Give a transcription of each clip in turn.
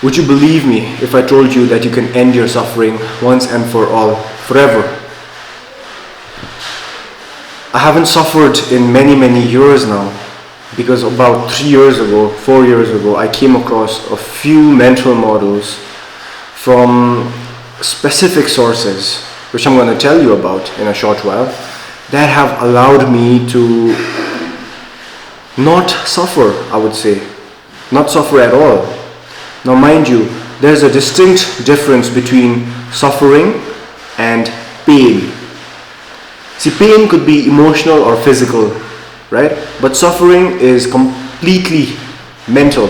Would you believe me if I told you that you can end your suffering once and for all, forever? I haven't suffered in many years now, because about 3 years ago, 4 years ago, I came across a few mental models from specific sources, which I'm going to tell you about in a short while, that have allowed me to not suffer, I would say. Not suffer at all. Now mind you, there's a distinct difference between suffering and pain. See, pain could be emotional or physical, right? But suffering is completely mental.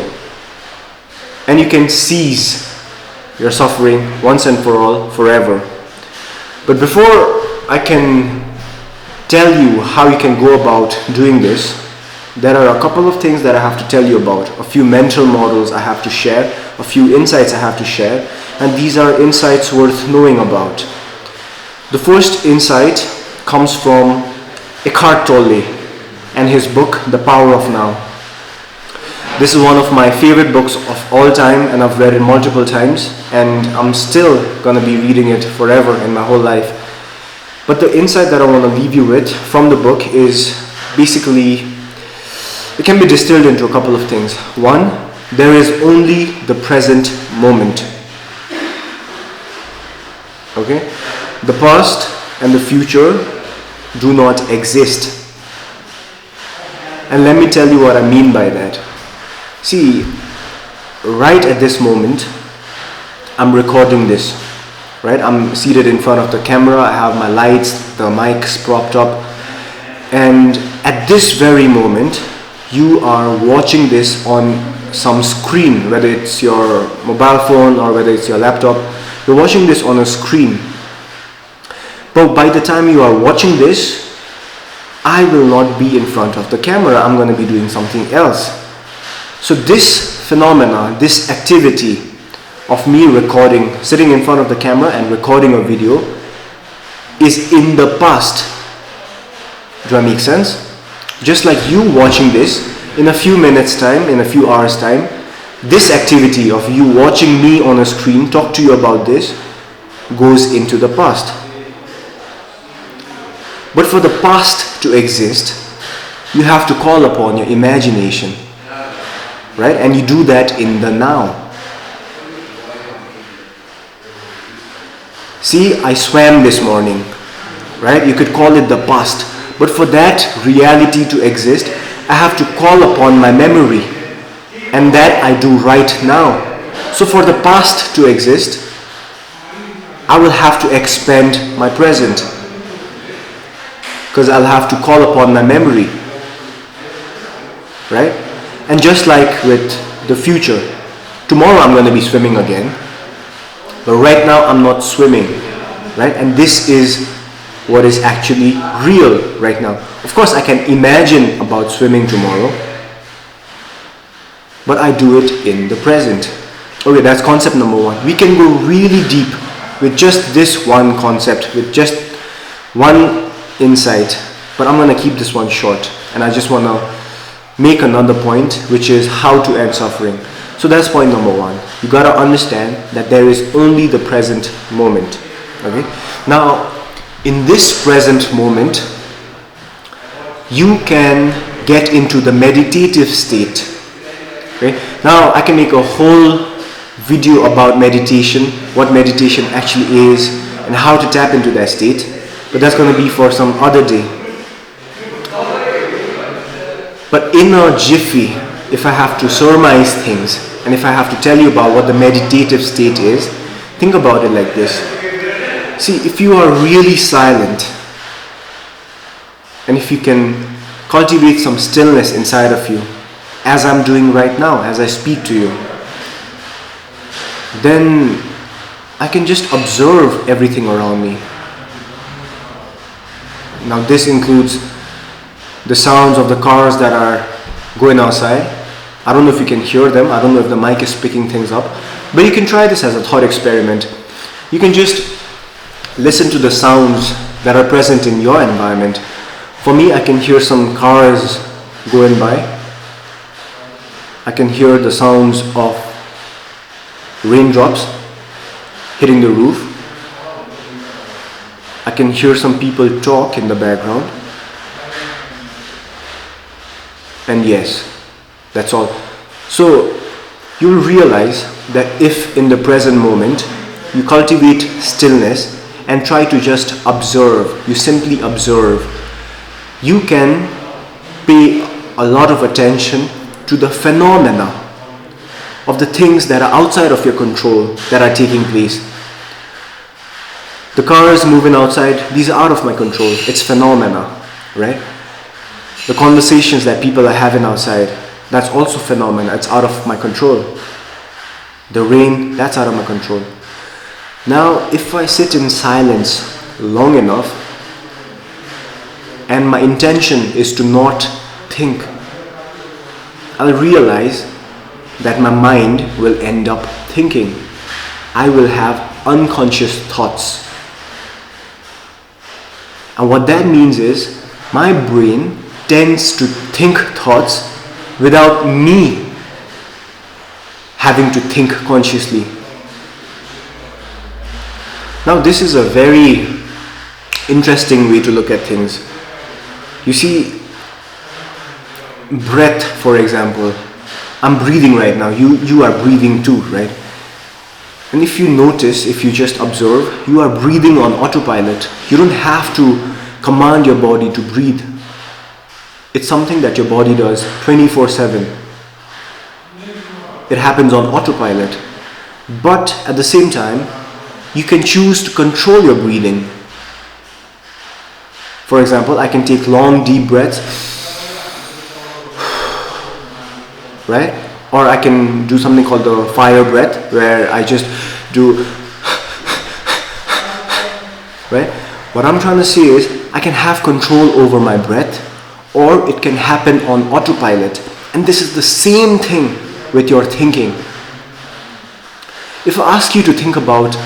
And you can cease your suffering once and for all, forever. But before I can tell you how you can go about doing this, there are a couple of things that I have to tell you about, a few mental models I have to share, a few insights I have to share, and these are insights worth knowing about. The first insight comes from Eckhart Tolle and his book, The Power of Now. This is one of my favorite books of all time, and I've read it multiple times, and I'm still going to be reading it forever in my whole life. But the insight that I want to leave you with from the book is basically, it can be distilled into a couple of things. One, there is only the present moment. Okay? The past and the future do not exist. And let me tell you what I mean by that. See, right at this moment, I'm recording this. Right? I'm seated in front of the camera, I have my lights, the mics propped up, and at this very moment, you are watching this on some screen, whether it's your mobile phone or whether it's your laptop. You're watching this on a screen. But by the time you are watching this, I will not be in front of the camera. I'm going to be doing something else. So this phenomena, this activity of me recording, sitting in front of the camera and recording a video, is in the past. Do that make sense? Just like you watching this, in a few minutes time, in a few hours time, this activity of you watching me on a screen talk to you about this goes into the past. But for the past to exist, you have to call upon your imagination, right? And you do that in the now. See, I swam this morning, right? You could call it the past. But for that reality to exist, I have to call upon my memory. And that I do right now. So for the past to exist, I will have to expand my present. Because I'll have to call upon my memory. Right? And just like with the future, tomorrow I'm going to be swimming again. But right now I'm not swimming. Right? And this is what is actually real right now. Of course, I can imagine about swimming tomorrow, but I do it in the present. Okay, that's concept number one. We can go really deep with just this one concept, with just one insight, but I'm going to keep this one short, and I just want to make another point, which is how to end suffering. So that's point number one. You got to understand that there is only the present moment. Okay? Now, in this present moment, you can get into the meditative state. Okay? Now, I can make a whole video about meditation, what meditation actually is, and how to tap into that state, but that's going to be for some other day. But in a jiffy, if I have to surmise things, and if I have to tell you about what the meditative state is, think about it like this. See, if you are really silent, and if you can cultivate some stillness inside of you, as I'm doing right now, as I speak to you, then I can just observe everything around me. Now this includes the sounds of the cars that are going outside. I don't know if you can hear them. I don't know if the mic is picking things up. But you can try this as a thought experiment. You can just listen to the sounds that are present in your environment. For me, I can hear some cars going by. I can hear the sounds of raindrops hitting the roof. I can hear some people talk in the background. And yes, that's all. So you'll realize that if in the present moment you cultivate stillness and try to just observe, you simply observe, you can pay a lot of attention to the phenomena of the things that are outside of your control that are taking place. The cars moving outside, these are out of my control. It's phenomena, right? The conversations that people are having outside, that's also phenomena. It's out of my control. The rain, that's out of my control. Now, if I sit in silence long enough, and my intention is to not think, I'll realize that my mind will end up thinking. I will have unconscious thoughts. And what that means is, my brain tends to think thoughts without me having to think consciously. Now this is a very interesting way to look at things. You see, breath, for example. I'm breathing right now. You are breathing too, right? And if you notice, if you just observe, you are breathing on autopilot. You don't have to command your body to breathe. It's something that your body does 24/7. It happens on autopilot. But at the same time, you can choose to control your breathing. For example, I can take long, deep breaths, right? Or I can do something called the fire breath, where I just do, right? What I'm trying to say is, I can have control over my breath, or it can happen on autopilot. And this is the same thing with your thinking. If I ask you to think about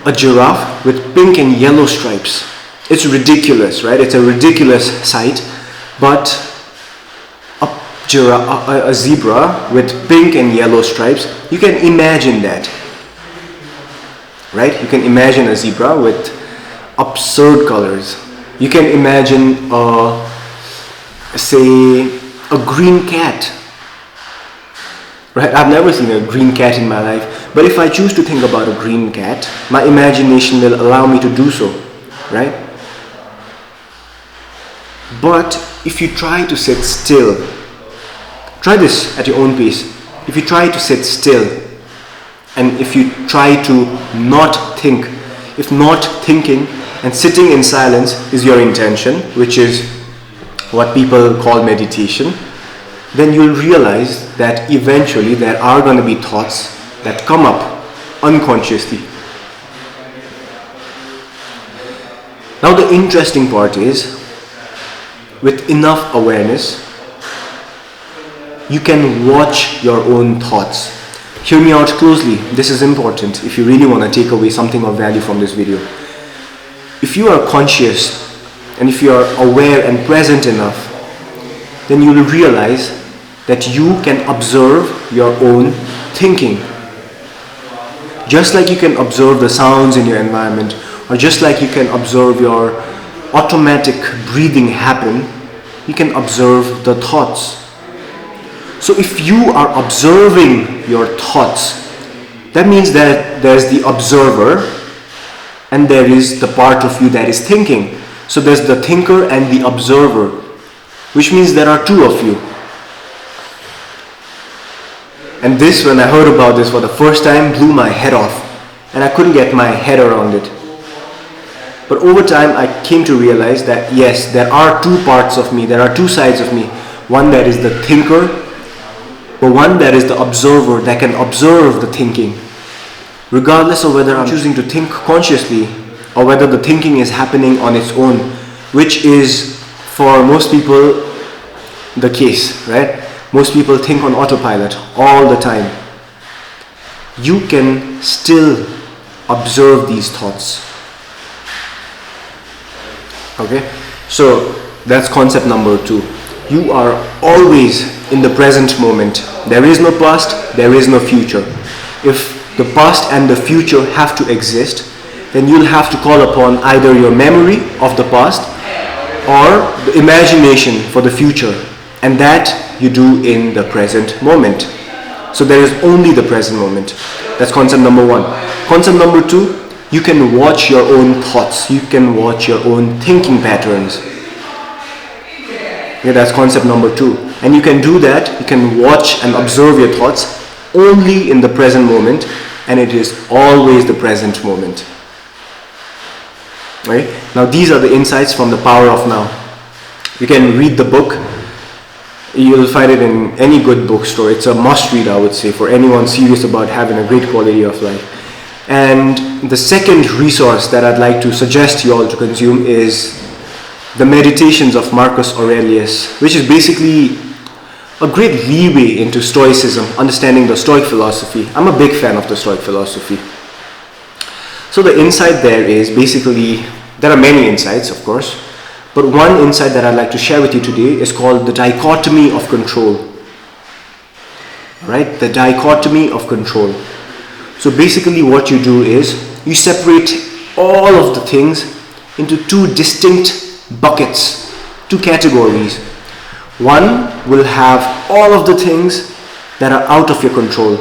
a giraffe with pink and yellow stripes, it's ridiculous, right? It's a ridiculous sight, but a zebra with pink and yellow stripes, you can imagine that, right? You can imagine a zebra with absurd colors. You can imagine, say, a green cat, right? I've never seen a green cat in my life, but if I choose to think about a green cat, my imagination will allow me to do so, right? But if you try to sit still, try this at your own pace. If you try to sit still, and if you try to not think, if not thinking and sitting in silence is your intention, which is what people call meditation, then you'll realize that eventually there are going to be thoughts that come up unconsciously. Now the interesting part is, with enough awareness, you can watch your own thoughts. Hear me out closely. This is important if you really want to take away something of value from this video. If you are conscious and if you are aware and present enough, then you will realize that you can observe your own thinking. Just like you can observe the sounds in your environment, or just like you can observe your automatic breathing happen, you can observe the thoughts. So if you are observing your thoughts, that means that there's the observer and there is the part of you that is thinking. So there's the thinker and the observer, which means there are two of you. And this, when I heard about this for the first time, blew my head off, and I couldn't get my head around it. But over time I came to realize that yes, there are two parts of me, there are two sides of me. One that is the thinker, but one that is the observer that can observe the thinking. Regardless of whether I'm choosing to think consciously or whether the thinking is happening on its own, which is for most people the case, right? Most people think on autopilot all the time. You can still observe these thoughts. Okay, so that's concept number 2. You are always in the present moment. There is no past, there is no future. If the past and the future have to exist, then you'll have to call upon either your memory of the past or the imagination for the future, and that you do in the present moment. So there is only the present moment. That's concept number one. Concept number two, you can watch your own thoughts, you can watch your own thinking patterns. Yeah, that's concept number two. And you can do that, you can watch and observe your thoughts only in the present moment, and it is always the present moment. Right? Now these are the insights from the Power of Now. You can read the book. You'll find it in any good bookstore. It's a must read, I would say, for anyone serious about having a great quality of life. And the second resource that I'd like to suggest you all to consume is the Meditations of Marcus Aurelius, which is basically a great leeway into Stoicism, understanding the Stoic philosophy. I'm a big fan of the Stoic philosophy. So the insight there is basically, there are many insights, of course, but one insight that I'd like to share with you today is called the dichotomy of control. Right? The dichotomy of control. So basically what you do is you separate all of the things into two distinct buckets, two categories. One will have all of the things that are out of your control.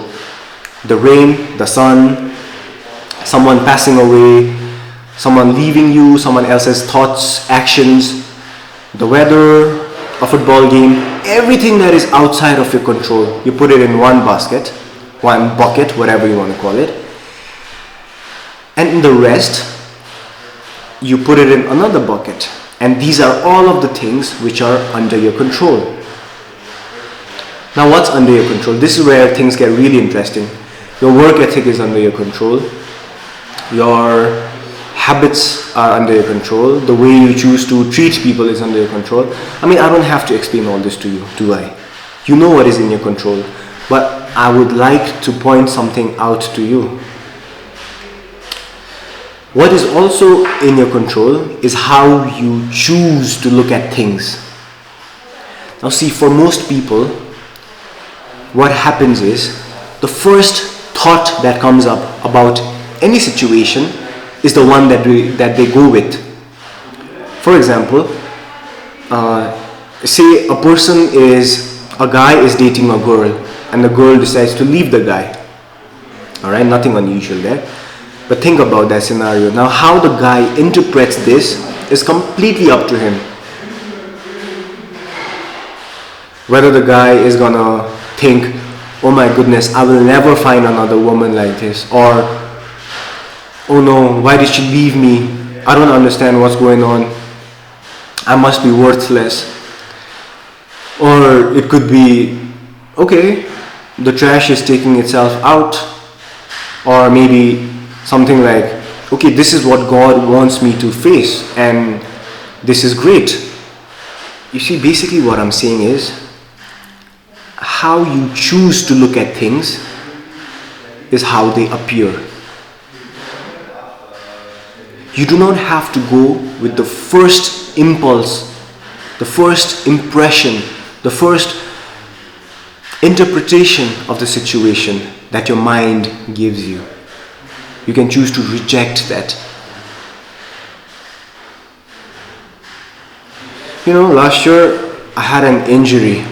The rain, the sun, someone passing away, someone leaving you, someone else's thoughts, actions, the weather, a football game, everything that is outside of your control. You put it in one basket, one bucket, whatever you want to call it. And in the rest, you put it in another bucket. And these are all of the things which are under your control. Now what's under your control? This is where things get really interesting. Your work ethic is under your control. Your habits are under your control. The way you choose to treat people is under your control. I mean, I don't have to explain all this to you, do I? You know what is in your control. But I would like to point something out to you. What is also in your control is how you choose to look at things. Now see, for most people, what happens is, the first thought that comes up about any situation is the one that they go with. For example, say a guy is dating a girl and the girl decides to leave the guy. Alright, nothing unusual there. But think about that scenario. Now how the guy interprets this is completely up to him. Whether the guy is gonna think, oh my goodness, I will never find another woman like this, or oh no, why did she leave me? I don't understand what's going on. I must be worthless. Or it could be, okay, the trash is taking itself out. Or maybe something like, okay, this is what God wants me to face, and this is great. You see, basically what I'm saying is, how you choose to look at things is how they appear. You do not have to go with the first impulse, the first impression, the first interpretation of the situation that your mind gives you. You can choose to reject that. You know, last year I had an injury,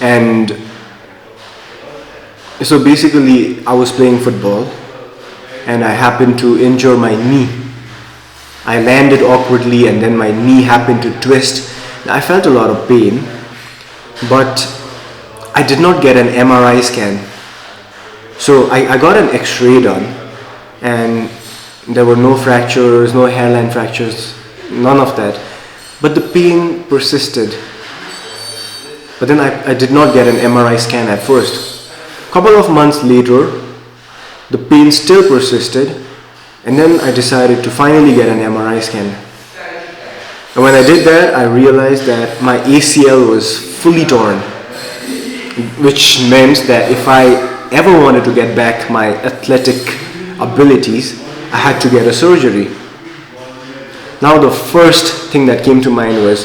and so basically I was playing football and I happened to injure my knee. I landed awkwardly and then my knee happened to twist. I felt a lot of pain, but I did not get an MRI scan. So I got an X-ray done, and there were no fractures, no hairline fractures, none of that. But the pain persisted. But then I did not get an MRI scan at first. A couple of months later, the pain still persisted, and then I decided to finally get an MRI scan. And when I did that, I realized that my ACL was fully torn, which meant that if I ever wanted to get back my athletic abilities, I had to get a surgery. Now the first thing that came to mind was,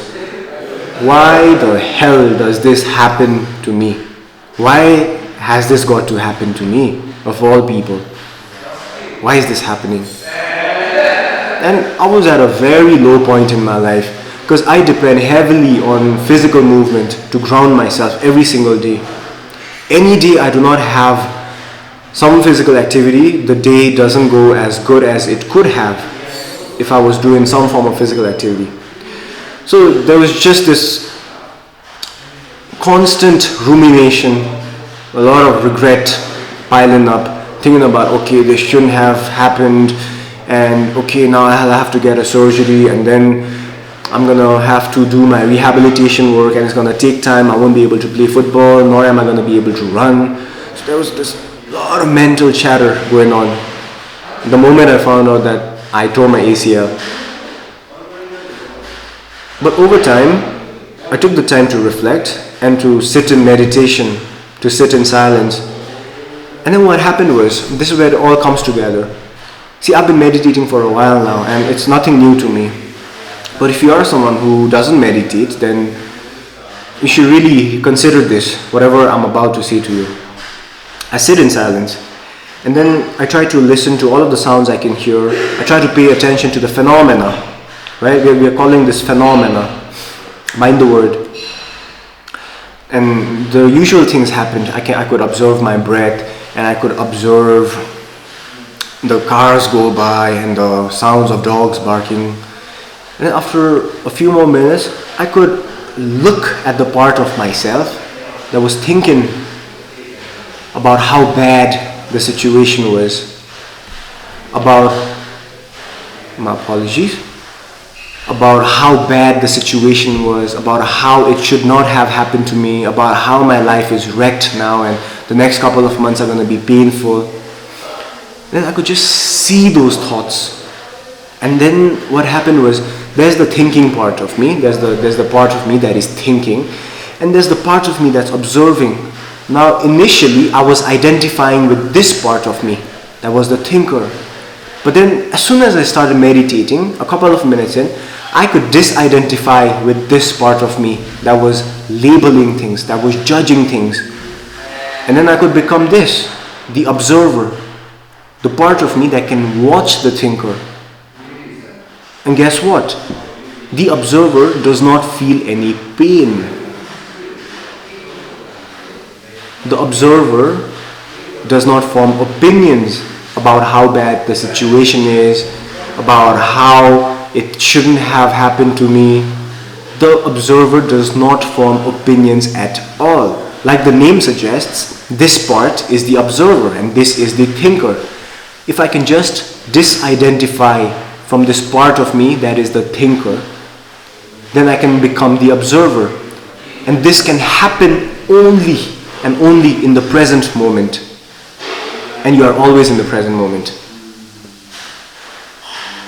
why the hell does this happen to me? Why has this got to happen to me, of all people? Why is this happening? And I was at a very low point in my life because I depend heavily on physical movement to ground myself every single day. Any day I do not have some physical activity, the day doesn't go as good as it could have if I was doing some form of physical activity. So there was just this constant rumination, a lot of regret piling up, thinking about, okay, this shouldn't have happened, and okay, now I'll have to get a surgery, and then I'm gonna have to do my rehabilitation work, and it's gonna take time. I won't be able to play football, nor am I gonna be able to run. So there was this lot of mental chatter going on. The moment I found out that I tore my ACL. But over time, I took the time to reflect and to sit in meditation, to sit in silence. And then what happened was, this is where it all comes together. See, I've been meditating for a while now, and it's nothing new to me. But if you are someone who doesn't meditate, then you should really consider this, whatever I'm about to say to you. I sit in silence, and then I try to listen to all of the sounds I can hear. I try to pay attention to the phenomena, right? We are calling this phenomena. Mind the word. And the usual things happened. I could observe my breath, and I could observe the cars go by and the sounds of dogs barking. And then after a few more minutes, I could look at the part of myself that was thinking about how bad the situation was, about, my apologies, about how bad the situation was, about how it should not have happened to me, about how my life is wrecked now and the next couple of months are going to be painful. Then I could just see those thoughts. And then what happened was, there's the thinking part of me, there's the part of me that is thinking, and there's the part of me that's observing. Now initially I was identifying with this part of me, that was the thinker. But then as soon as I started meditating, a couple of minutes in, I could disidentify with this part of me that was labeling things, that was judging things. And then I could become this, the observer, the part of me that can watch the thinker. And guess what? The observer does not feel any pain. The observer does not form opinions about how bad the situation is, about how it shouldn't have happened to me. The observer does not form opinions at all. Like the name suggests, this part is the observer and this is the thinker. If I can just disidentify from this part of me that is the thinker, then I can become the observer. And this can happen only and only in the present moment. And you are always in the present moment.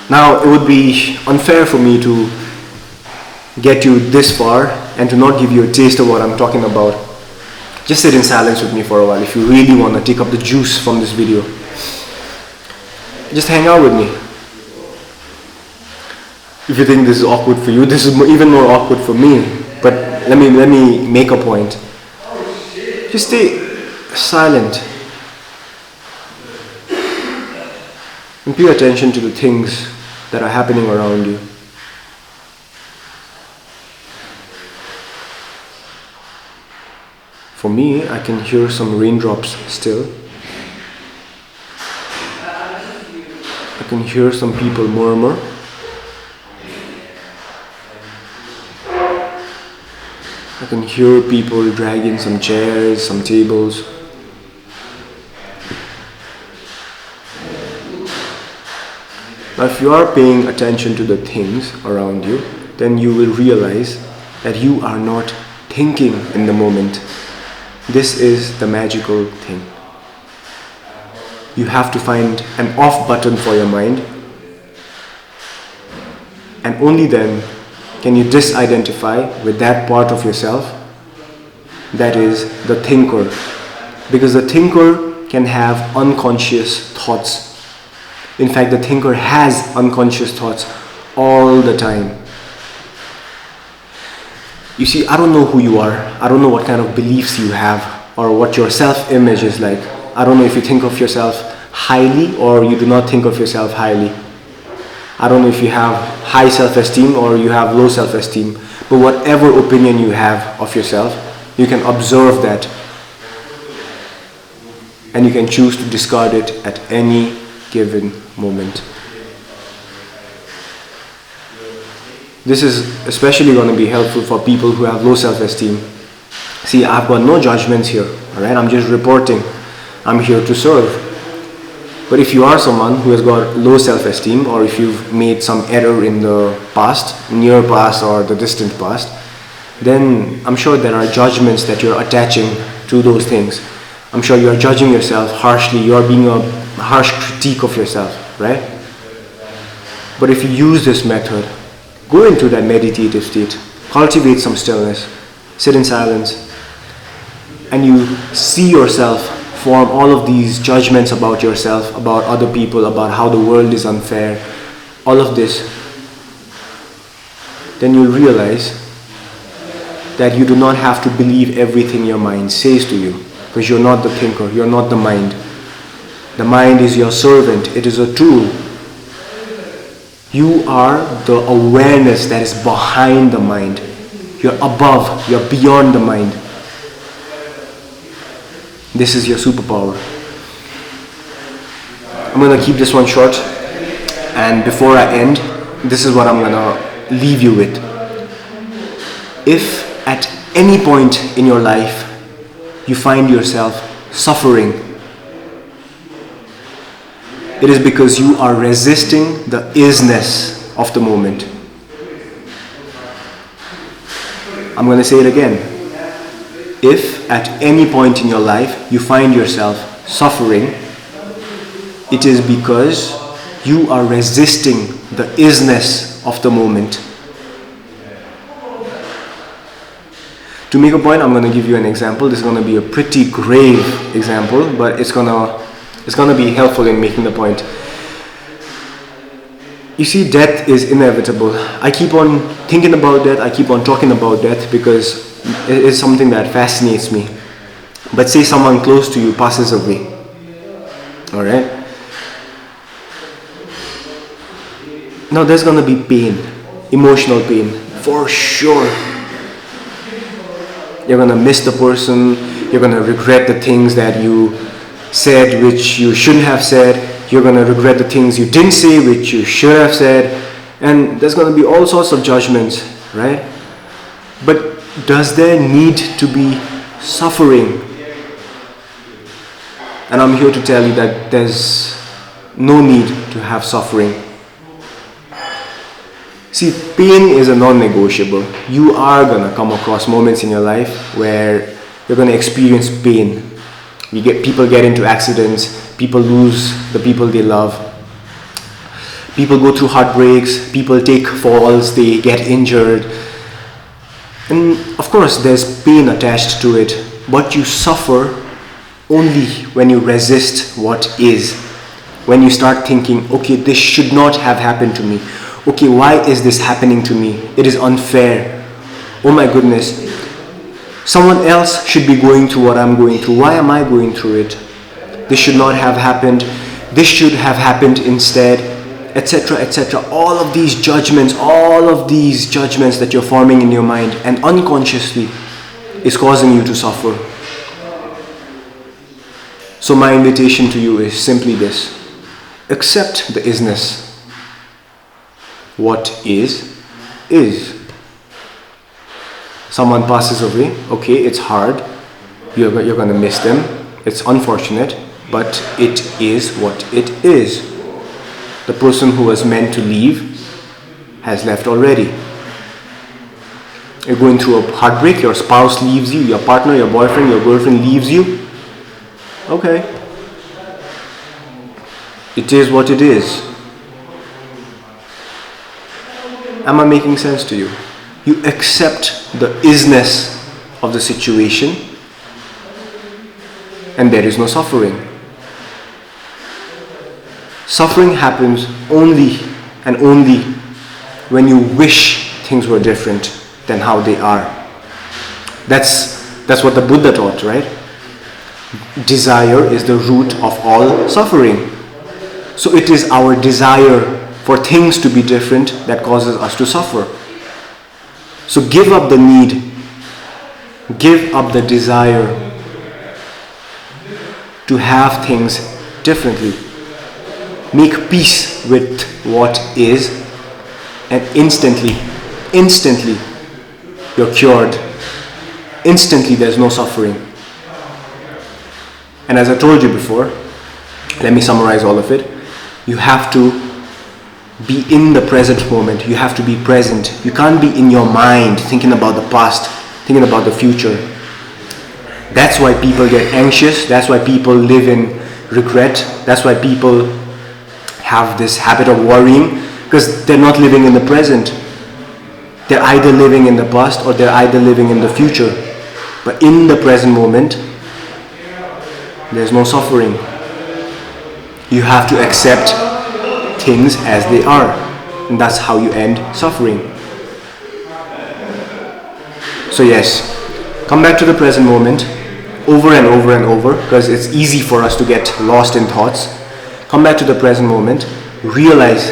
Now, it would be unfair for me to get you this far and to not give you a taste of what I'm talking about. Just sit in silence with me for a while if you really want to take up the juice from this video. Just hang out with me. If you think this is awkward for you, this is even more awkward for me. But let me make a point. Just stay silent and pay attention to the things that are happening around you. For me, I can hear some raindrops still. I can hear some people murmur. I can hear people dragging some chairs, some tables. Now, if you are paying attention to the things around you, then you will realize that you are not thinking in the moment. This is the magical thing. You have to find an off button for your mind, and only then can you disidentify with that part of yourself that is the thinker. Because the thinker can have unconscious thoughts. In fact, the thinker has unconscious thoughts all the time. You see, I don't know who you are. I don't know what kind of beliefs you have or what your self-image is like. I don't know if you think of yourself highly or you do not think of yourself highly. I don't know if you have high self-esteem or you have low self-esteem. But whatever opinion you have of yourself, you can observe that. And you can choose to discard it at any given moment. This is especially going to be helpful for people who have low self-esteem. See, I've got no judgments here, alright? I'm just reporting. I'm here to serve. But if you are someone who has got low self-esteem, or if you've made some error in the past, near past or the distant past, then I'm sure there are judgments that you're attaching to those things. I'm sure you're judging yourself harshly. You're being a harsh critique of yourself, right? But if you use this method, go into that meditative state, cultivate some stillness, sit in silence, and you see yourself form all of these judgments about yourself, about other people, about how the world is unfair, all of this, then you'll realize that you do not have to believe everything your mind says to you, because you're not the thinker, you're not the mind. The mind is your servant, it is a tool. You are the awareness that is behind the mind. You're above, you're beyond the mind. This is your superpower. I'm going to keep this one short, and before I end, this is what I'm going to leave you with. If at any point in your life you find yourself suffering, it is because you are resisting the isness of the moment. I'm going to say it again. If at any point in your life you find yourself suffering, it is because you are resisting the isness of the moment. To make a point, I'm going to give you an example. This is going to be a pretty grave example, but it's going to be helpful in making the point. You see, death is inevitable. I keep on thinking about death, I keep on talking about death because it is something that fascinates me. But say someone close to you passes away. Alright? Now there's going to be pain, emotional pain, for sure. You're going to miss the person, you're going to regret the things that you said which you shouldn't have said, you're going to regret the things you didn't say which you should have said, and there's going to be all sorts of judgments, right? But does there need to be suffering? And I'm here to tell you that there's no need to have suffering. See, pain is a non-negotiable. You are going to come across moments in your life where you're going to experience pain. People get into accidents, people lose the people they love, people go through heartbreaks, people take falls, they get injured. And of course there's pain attached to it, but you suffer only when you resist what is. When you start thinking, okay, this should not have happened to me. Okay, why is this happening to me? It is unfair. Oh my goodness. Someone else should be going through what I'm going through. Why am I going through it? This should not have happened. This should have happened instead, etc., etc. All of these judgments that you're forming in your mind and unconsciously is causing you to suffer. So my invitation to you is simply this. Accept the isness. What is. Someone passes away, okay, it's hard, you're going to miss them, it's unfortunate, but it is what it is. The person who was meant to leave has left already. You're going through a heartbreak, your spouse leaves you, your partner, your boyfriend, your girlfriend leaves you. Okay. It is what it is. Am I making sense to you? You accept the isness of the situation and there is no suffering. Suffering happens only and only when you wish things were different than how they are. That's what the Buddha taught, right? Desire is the root of all suffering. So it is our desire for things to be different that causes us to suffer. So give up the need, give up the desire to have things differently. Make peace with what is, and instantly, you're cured. Instantly there's no suffering. And as I told you before, let me summarize all of it. You have to be in the present moment. You have to be present. You can't be in your mind thinking about the past, thinking about the future. That's why people get anxious. That's why people live in regret. That's why people have this habit of worrying, because they're not living in the present. They're either living in the past or they're either living in the future. But in the present moment, there's no suffering. You have to accept things as they are, and that's how you end suffering. So yes, come back to the present moment over and over and over, because it's easy for us to get lost in thoughts. Come back to the present moment. Realize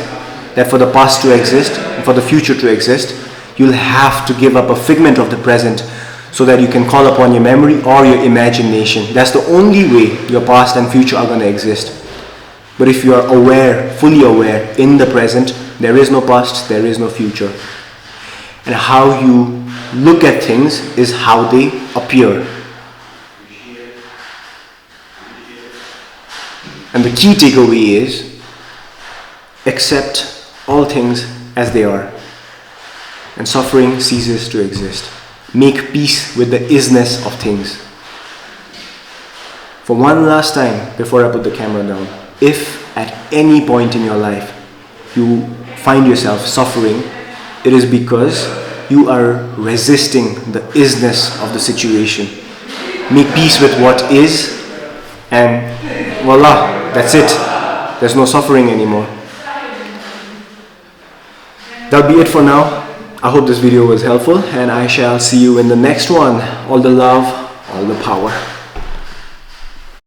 that for the past to exist and for the future to exist, you'll have to give up a figment of the present so that you can call upon your memory or your imagination. That's the only way your past and future are going to exist. But if you are aware, fully aware, in the present, there is no past, there is no future. And how you look at things is how they appear. And the key takeaway is, accept all things as they are, and suffering ceases to exist. Make peace with the isness of things. For one last time, before I put the camera down, if at any point in your life you find yourself suffering, it is because you are resisting the isness of the situation. Make peace with what is, and voila, that's it. There's no suffering anymore. That'll be it for now. I hope this video was helpful, and I shall see you in the next one. All the love, all the power.